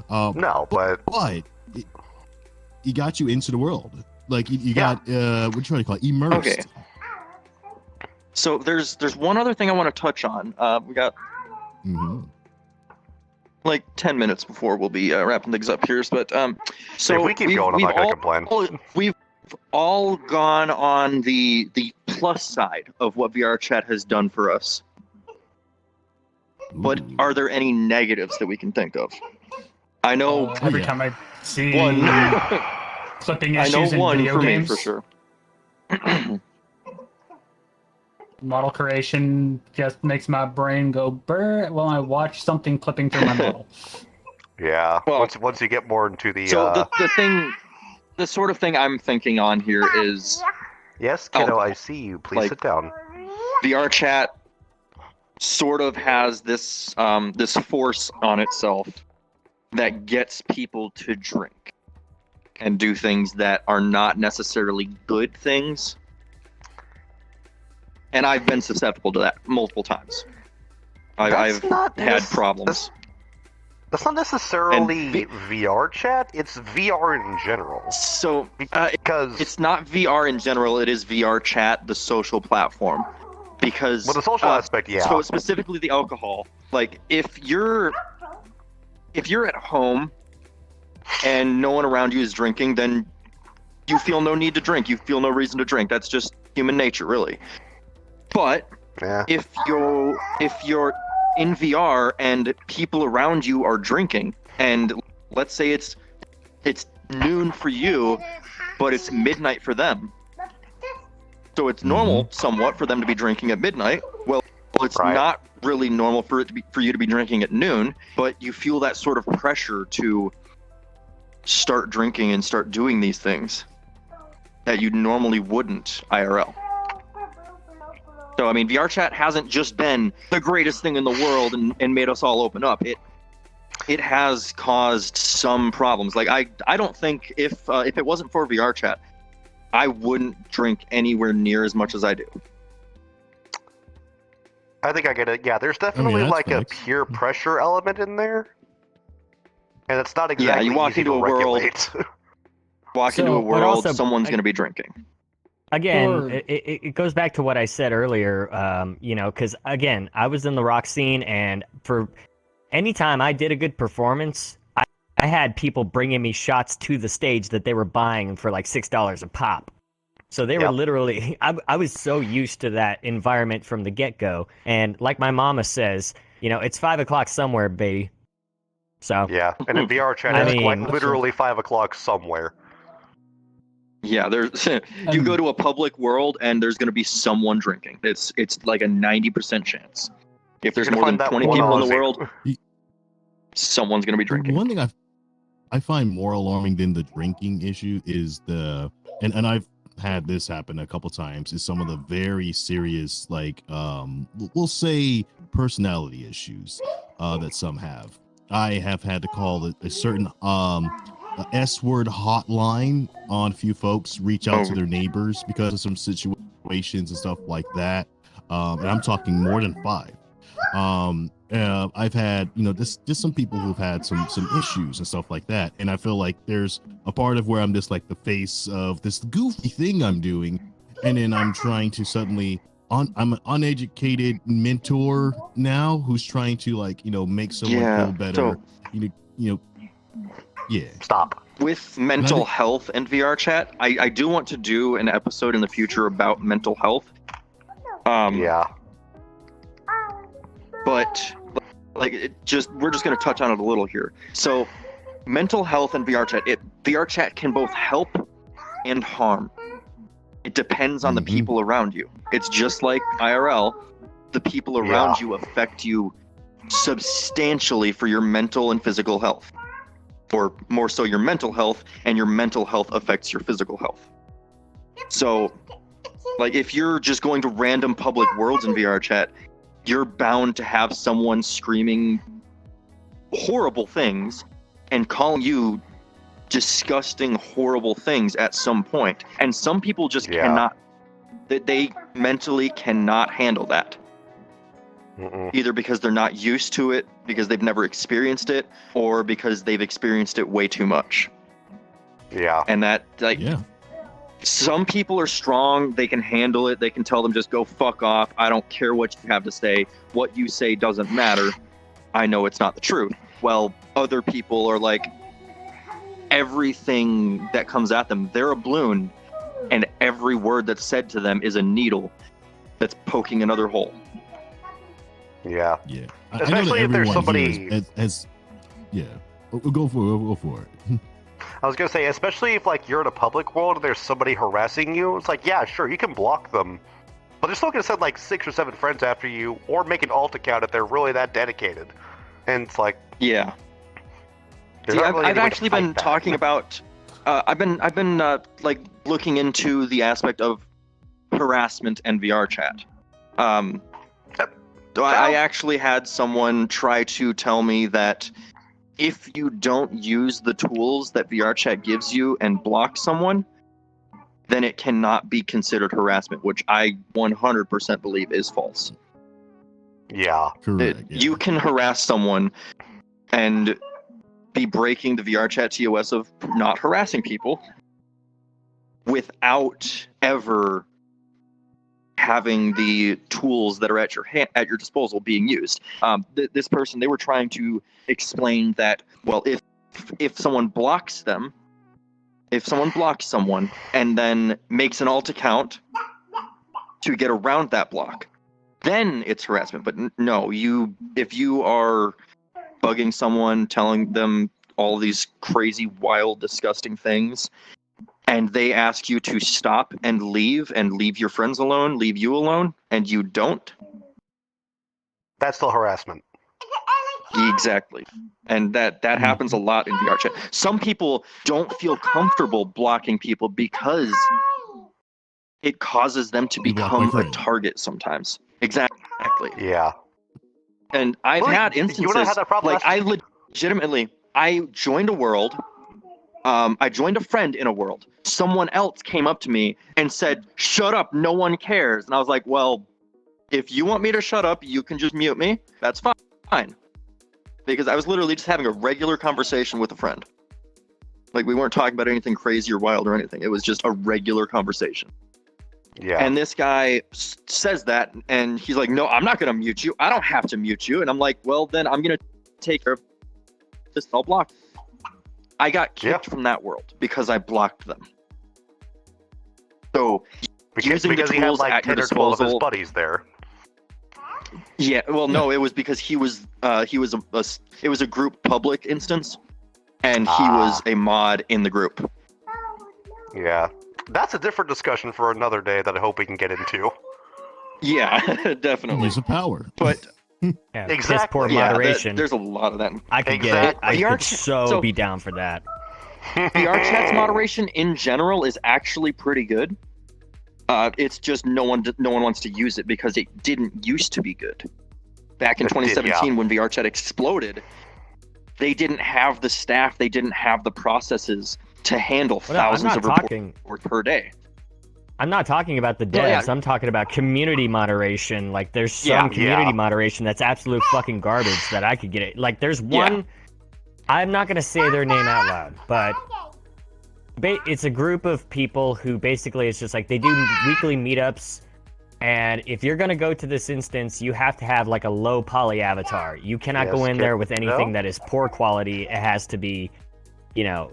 E: But it got you into the world. Like you got what you call it, immersed.
A: Okay. So there's one other thing I want to touch on. We got like 10 minutes before we'll be wrapping things up here. But so
B: if we keep going, I'm not gonna complain.
A: We've all gone on the plus side of what VRChat has done for us. But are there any negatives that we can think of? I know
F: Every time I see
A: one.
F: clipping
A: I know
F: issues in
A: one
F: video
A: for
F: games,
A: me for sure.
F: model creation just makes my brain go brr while I watch something clipping through my model.
B: Yeah.
A: Well,
B: once you get more into the
A: So the sort of thing I'm thinking on here is
B: yes, kiddo, I see you. Please sit down.
A: VRChat sort of has this this force on itself that gets people to drink and do things that are not necessarily good things. And I've been susceptible to that multiple times. I've had problems.
B: That's not necessarily
A: And
B: VR chat. It's VR in general.
A: So
B: Because
A: it's not VR in general. It is VRChat, the social platform. Because
B: well, the social aspect, yeah.
A: So specifically the alcohol. Like if you're at home and no one around you is drinking, then you feel no need to drink. You feel no reason to drink. That's just human nature, really. But
B: Yeah.
A: if you're in VR and people around you are drinking, and let's say it's noon for you, but it's midnight for them. So it's normal somewhat for them to be drinking at midnight. Well, it's
B: Right.
A: not really normal for you to be drinking at noon, but you feel that sort of pressure to start drinking and start doing these things that you normally wouldn't IRL. So, I mean, VRChat hasn't just been the greatest thing in the world and made us all open up. It has caused some problems. Like, I don't think if it wasn't for VRChat, I wouldn't drink anywhere near as much as I do.
B: I think I get it. Yeah, there's definitely
E: that's
B: like a
E: facts.
B: peer pressure element in there, and it's not exactly
A: you walk
B: easy
A: into
B: to
A: a world-
B: regulate.
A: Walk into a
F: So,
C: but
A: world,
C: also-
A: someone's going to be drinking.
C: Again,
F: Or-
C: it goes back to what I said earlier, because again, I was in the rock scene, and for any time I did a good performance, I had people bringing me shots to the stage that they were buying for like $6 a pop. So they were
B: Yep.
C: literally, I was so used to that environment from the get-go. And like my mama says, it's 5 o'clock somewhere, baby. So
B: Yeah, and in VR chat,
C: I
B: it's
C: mean-
B: quite literally 5 o'clock somewhere.
A: Yeah, there's you go to a public world and there's going to be someone drinking. It's like a 90% chance. If there's
B: You're gonna
A: more than
B: find that
A: 20
B: one
A: people in the
B: Aussie.
A: world, someone's going to be drinking.
E: One thing I find more alarming than the drinking issue is and I've had this happen a couple times, is some of the very serious, like we'll say personality issues that some have. I have had to call a certain S-word hotline on a few folks, reach out to their neighbors because of some situations and stuff like that. And I'm talking more than 5. I've had, just some people who've had some issues and stuff like that. And I feel like there's a part of where I'm just like the face of this goofy thing I'm doing. And then I'm trying to suddenly, I'm an uneducated mentor now who's trying to make someone feel better.
A: So
E: Yeah.
B: Stop.
A: with mental health and VRChat, I do want to do an episode in the future about mental health.
B: Yeah.
A: But we're just going to touch on it a little here. So mental health and VRChat can both help and harm. It depends on the people around you. It's just like IRL. The people around you affect you substantially for your mental and physical health, or more so your mental health, and your mental health affects your physical health. So like if you're just going to random public worlds in VRChat, you're bound to have someone screaming horrible things and calling you disgusting, horrible things at some point. And some people just cannot, they mentally cannot handle that. Either because they're not used to it, because they've never experienced it, or because they've experienced it way too much.
B: Yeah.
A: And that, some people are strong, they can handle it, they can tell them just go fuck off, I don't care what you have to say, what you say doesn't matter, I know it's not the truth. Well, other people are like, everything that comes at them, they're a balloon, and every word that's said to them is a needle that's poking another hole.
B: Yeah.
E: Yeah.
B: Especially if there's somebody.
E: Go for it.
B: I was gonna say, especially if you're in a public world and there's somebody harassing you, it's like, yeah, sure, you can block them, but they're still gonna send 6 or 7 friends after you, or make an alt account if they're really that dedicated. And it's like,
A: yeah.
B: there's
A: See,
B: not really
A: I've
B: any way to
A: actually
B: fight
A: been
B: that.
A: talking about. I've been looking into the aspect of harassment and VRChat. So I actually had someone try to tell me that if you don't use the tools that VRChat gives you and block someone, then it cannot be considered harassment, which I 100% believe is false.
B: Yeah.
E: Correct.
A: You can harass someone and be breaking the VRChat TOS of not harassing people without ever having the tools that are at your disposal being used. This person, they were trying to explain that, well, if someone blocks them, if someone blocks someone and then makes an alt account to get around that block, then it's harassment. But no, if you are bugging someone, telling them all these crazy, wild, disgusting things, and they ask you to stop and leave your friends alone, leave you alone, and you don't.
B: That's still harassment.
A: Exactly. And that happens a lot in VRChat. Some people don't feel comfortable blocking people because it causes them to
E: You block my
A: become a
E: friend.
A: target sometimes. Exactly.
B: Yeah.
A: And I've
B: Well,
A: had
B: you and I
A: instances,
B: had that problem
A: like
B: last
A: I joined a world, I joined a friend in a world. Someone else came up to me and said, "Shut up, no one cares." And I was like, well, if you want me to shut up, you can just mute me. That's fine. Because I was literally just having a regular conversation with a friend. Like, we weren't talking about anything crazy or wild or anything. It was just a regular conversation.
B: Yeah.
A: And this guy says that, and he's like, "No, I'm not going to mute you. I don't have to mute you." And I'm like, well, then I'm going to take care of this. I'll block. I got kicked from that world because I blocked them. So,
B: because
A: using the
B: he had
A: tools
B: like
A: at your
B: 10 or 12 of his
A: disposal-
B: buddies there.
A: yeah, well, no, it was because it was a group public instance, and he was a mod in the group.
B: Yeah. That's a different discussion for another day that I hope we can get into.
A: Yeah, definitely.
E: Use of power.
A: But
C: Yeah,
B: Exactly.
C: piss poor
A: yeah,
C: moderation.
A: there's a lot of that.
C: I could get it. I
A: Exactly.
C: could so be down for that.
A: VRChat's moderation in general is actually pretty good. It's just no one wants to use it because it didn't used to be good. Back in
B: It did,
A: 2017, when VRChat exploded, they didn't have the staff, they didn't have the processes to handle
C: Well, no, I'm
A: thousands
C: not
A: of
C: talking.
A: reports per day.
C: I'm not talking about the devs.
A: Yeah.
C: I'm talking about community moderation. Like, there's some
A: Yeah.
C: community moderation that's absolute fucking garbage that I could get it. Like, there's one. I'm not gonna say their name out loud, but it's a group of people who basically it's just like they do weekly meetups, and if you're gonna go to this instance, you have to have like a low poly avatar. You cannot go in there with anything that is poor quality. It has to be,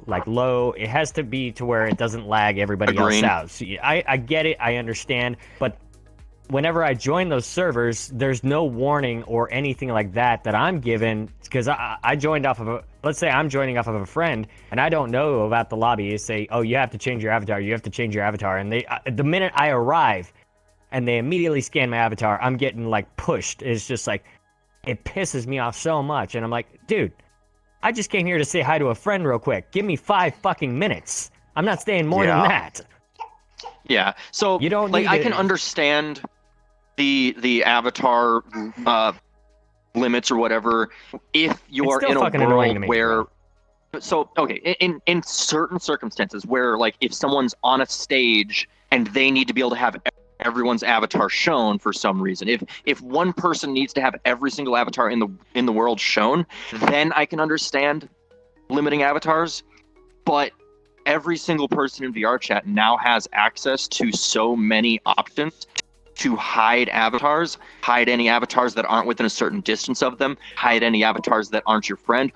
C: like low. It has to be to where it doesn't lag everybody else out. So I get it. I understand. But whenever I join those servers, there's no warning or anything like that I'm given, because I joined off of let's say I'm joining off of a friend and I don't know about the lobby. They say, "Oh, you have to change your avatar. You have to change your avatar." And the minute I arrive and they immediately scan my avatar, I'm getting like pushed. It's just like, it pisses me off so much. And I'm like, dude, I just came here to say hi to a friend real quick. Give me 5 fucking minutes. I'm not staying more than that.
A: Yeah. So
C: You don't
A: like
C: need
A: I
C: it.
A: can understand the avatar limits or whatever if you're
C: still
A: in a
C: fucking annoying to
A: world
C: me,
A: where so okay, in certain circumstances where, like, if someone's on a stage and they need to be able to have everyone's avatar shown for some reason, if one person needs to have every single avatar in the world shown, then I can understand limiting avatars. But every single person in VRChat now has access to so many options to hide avatars, hide any avatars that aren't within a certain distance of them, hide any avatars that aren't your friend,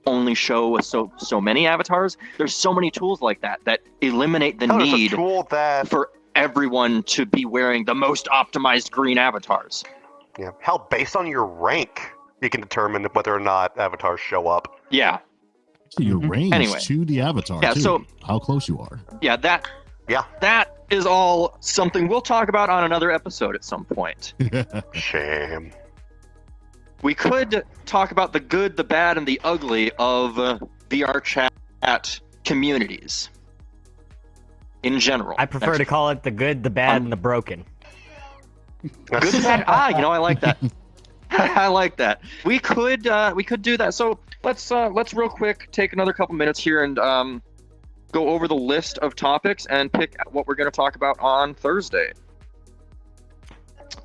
A: only show so many avatars. There's so many tools like that eliminate the need for everyone to be wearing the most optimized green avatars.
B: Yeah. Hell, based on your rank, you can determine whether or not avatars show up.
A: Yeah.
E: So your range
A: Anyway.
E: to the avatar,
A: Yeah,
E: too.
A: so-
E: How close you are.
A: Yeah, that is all something we'll talk about on another episode at some point.
B: Shame.
A: We could talk about the good, the bad, and the ugly of VRChat communities in general.
C: I prefer to call it the good, the bad, and the broken.
A: good, the bad. I like that. I like that. We could do that. So let's real quick take another couple minutes here and go over the list of topics and pick what we're going to talk about on Thursday.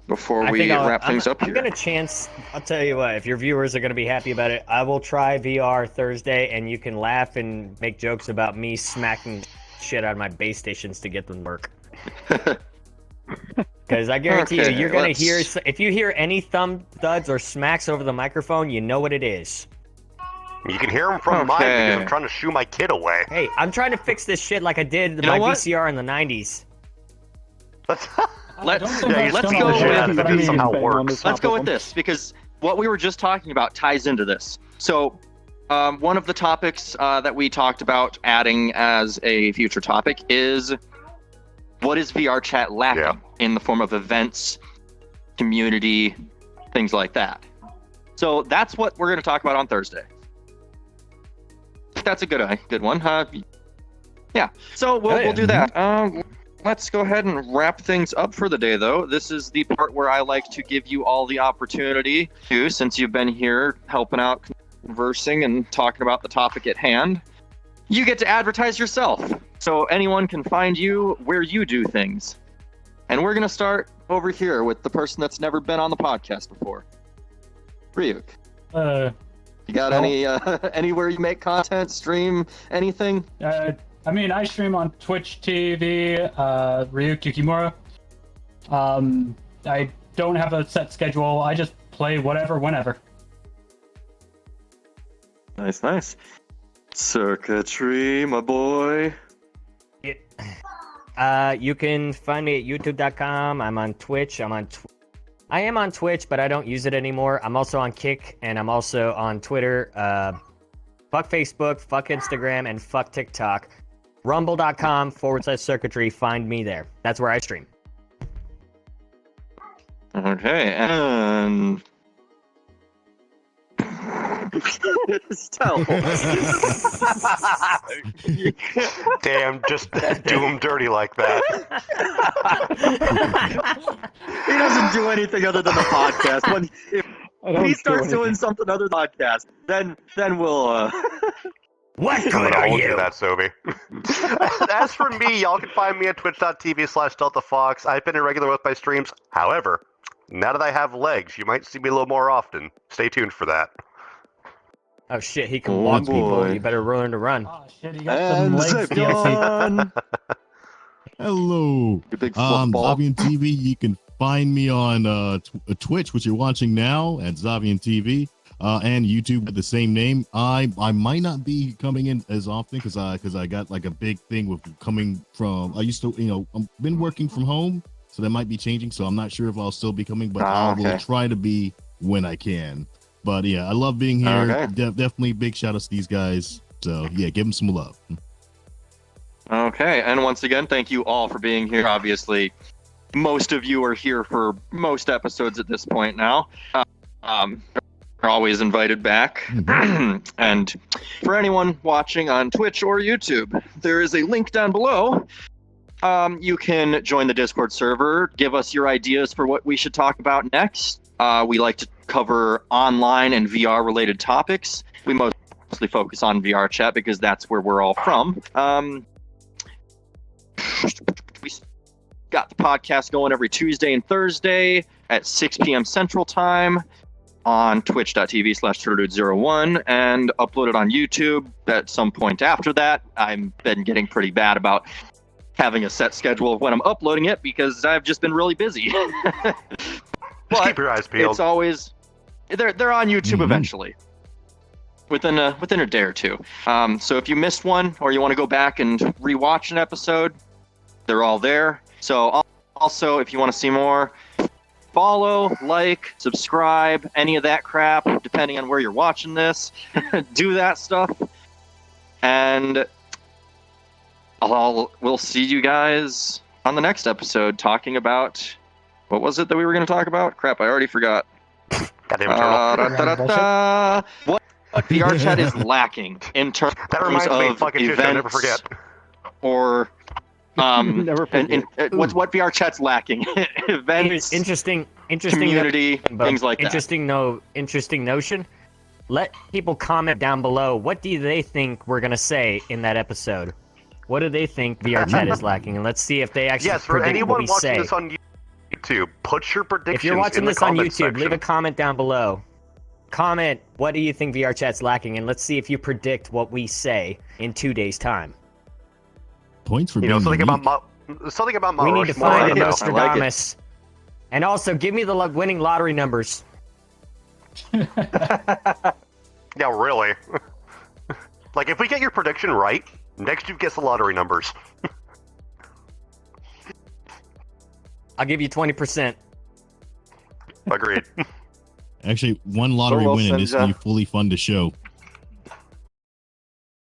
A: before
C: I
A: we
C: think
A: wrap things up
C: I'm
A: here?
C: gonna chance. I'll tell you what. If your viewers are gonna be happy about it, I will try VR Thursday, and you can laugh and make jokes about me smacking shit out of my base stations to get them to work. Because I guarantee you,
A: Okay,
C: you're gonna
A: let's-
C: hear. If you hear any thumb thuds or smacks over the microphone, you know what it is.
B: You can hear them from mine because
A: Okay.
B: I'm trying to shoo my kid away.
C: Hey, I'm trying to fix this shit like I did
A: know
C: my
A: what?
C: VCR in the '90s.
B: Let's
A: Let's-
F: I don't think
B: yeah, you
F: that's
A: let's
B: beat
A: go
B: the shit
A: with-
B: out of it, it somehow
D: Bang on
B: works.
D: this
A: Let's
D: top
A: go
D: of
A: with
D: them.
A: this, because what we were just talking about ties into this. So, one of the topics that we talked about adding as a future topic is what is VRChat lacking
B: Yeah.
A: in the form of events, community, things like that. So that's what we're going to talk about on Thursday. That's a good one. Yeah. So we'll do that. Let's go ahead and wrap things up for the day, though. This is the part where I like to give you all the opportunity to, since you've been here helping out, conversing, and talking about the topic at hand. You get to advertise yourself, so anyone can find you where you do things. And we're gonna start over here with the person that's never been on the podcast before. Ryuk, you got
F: Well-
A: any anywhere you make content, stream, anything?
F: I mean, I stream on Twitch TV, Ryuk Yukimura. I don't have a set schedule. I just play whatever, whenever.
A: Nice. Circuitry, my boy.
C: You can find me at youtube.com. I'm on Twitch. I am on Twitch, but I don't use it anymore. I'm also on Kick, and I'm also on Twitter. Fuck Facebook, fuck Instagram, and fuck TikTok. Rumble.com/circuitry. Find me there. That's where I stream.
A: Okay, and Stealth.
B: Damn, just do him dirty like that.
A: He doesn't do anything other than the podcast. When if
D: I don't
A: he
D: do
A: starts doing
D: anything.
A: something other than podcast, then we'll.
C: What
B: I
C: good are
B: won't do
C: you?
B: that, Sobe. As for me, y'all can find me at twitch.tv/DeltaFox. I've been irregular with my streams. However, now that I have legs, you might see me a little more often. Stay tuned for that.
C: Oh shit, he can
A: Oh,
C: walk people.
A: boy.
C: You better learn to run.
F: Oh shit, you got some
A: And
F: legs.
A: Zipion.
E: Hello.
A: You big football.
E: Zavian TV. You can find me on Twitch, which you're watching now, at Zavian TV, and YouTube at the same name. I might not be coming in as often because I got like a big thing with coming from. I used to, I've been working from home, so that might be changing. So I'm not sure if I'll still be coming, but I will
A: okay.
E: try to be when I can. But yeah, I love being here.
A: Okay.
E: Definitely big shout outs to these guys. So yeah, give them some love.
A: Okay, and once again, thank you all for being here. Obviously, most of you are here for most episodes at this point now. You're always invited back. And for anyone watching on Twitch or YouTube, there is a link down below. You can join the Discord server, give us your ideas for what we should talk about next. We like to cover online and VR related topics. We mostly focus on VRChat because that's where we're all from. We got the podcast going every Tuesday and Thursday at 6 p.m. Central Time on twitch.tv/turtledude01 and uploaded on YouTube at some point after that. I've been getting pretty bad about having a set schedule of when I'm uploading it because I've just been really busy.
B: Just
A: But
B: keep your eyes peeled.
A: it's always they're on YouTube
E: Mhm.
A: eventually, within a day or two. So if you missed one or you want to go back and rewatch an episode, they're all there. So also, if you want to see more, follow, like, subscribe, any of that crap, depending on where you're watching this. Do that stuff, and we'll see you guys on the next episode talking about. What was it that we were going to talk about? Crap, I already forgot.
B: Goddamn turtle.
A: What VRChat is lacking in terms
B: That reminds me,
A: of
B: fucking shit, I'll never
A: events
B: forget.
A: or
D: Never forget.
A: what VRChat's lacking? Events,
C: Interesting
A: community,
C: but
A: things like that.
C: interesting notion. Let people comment down below. What do they think we're gonna say in that episode? What do they think VRChat is lacking? And let's see if they actually
B: Yes, for
C: predict what
B: anyone
C: we
B: watching
C: say.
B: this on YouTube, put your predictions.
C: If you're watching
B: in the
C: this on
B: comment
C: YouTube,
B: section.
C: leave a comment down below. Comment, what do you think VRChat's lacking? And let's see if you predict what we say in 2 days' time.
E: Points for
B: You know,
E: being
B: something
E: unique.
B: about Mount
C: We need to
B: Rushmore,
C: find
B: I
C: a
B: don't know.
C: Nostradamus. And also, give me the winning lottery numbers.
B: Yeah, really. Like, if we get your prediction right, next you guess the lottery numbers.
C: I'll give you 20%.
B: Agreed.
E: Actually, one lottery
A: well,
E: win and this
A: Senja.
E: will be fully fund the show.